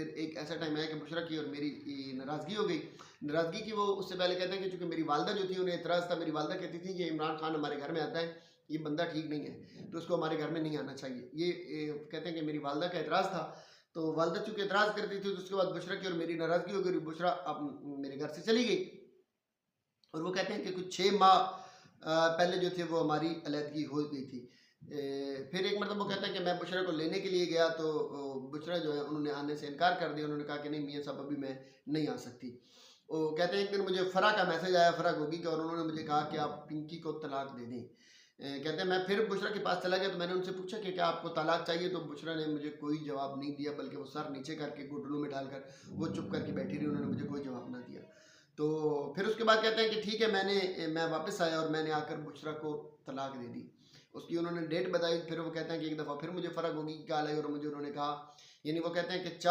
फिर एक ऐसा टाइम आया कि बुशरा की और मेरी नाराज़गी हो गई। नाराज़गी की वो उससे पहले कहते हैं कि चूँकि मेरी वालदा जो थी उन्हें एतराज़ था। मेरी वालदा कहती थी कि इमरान खान हमारे घर में आता है, ये बंदा ठीक नहीं है, तो उसको हमारे घर में नहीं आना चाहिए। ये कहते हैं कि मेरी वालदा का एतराज़ था। तो वालदा चूँकि एतराज़ करती थी तो उसके बाद बुशरा की और मेरी नाराज़गी हो गई। बुशरा अब मेरे घर से चली गई और वो कहते हैं कि कुछ 6 माह पहले जो थे वो हमारी अलहदगी हो गई थी। फिर एक मतलब वो कहता है कि मैं बुशरा को लेने के लिए गया तो बुशरा जो है उन्होंने आने से इनकार कर दिया। उन्होंने कहा कि नहीं मियाँ साहब अभी मैं नहीं आ सकती। वो कहते हैं एक दिन मुझे फ़रा का मैसेज आया, फ़रा गोगी का, और उन्होंने मुझे कहा कि आप पिंकी को तलाक दे दें। कहते हैं मैं फिर बुशरा के पास चला गया तो मैंने उनसे पूछा कि क्या आपको तलाक चाहिए? तो बुशरा ने मुझे कोई जवाब नहीं दिया, बल्कि वो सर नीचे करके घुटनों में डालकर वो चुप करके बैठी रही। उन्होंने मुझे कोई जवाब ना दिया। तो फिर उसके बाद कहते हैं कि ठीक है, मैं वापस आया और मैंने आकर बुशरा को तलाक दे दी। उसकी उन्होंने डेट बताई। फिर वो कहते हैं कि एक दफ़ा फिर मुझे फ़र्क होगी की कॉल आई और मुझे उन्होंने कहा, यानी वो कहते हैं कि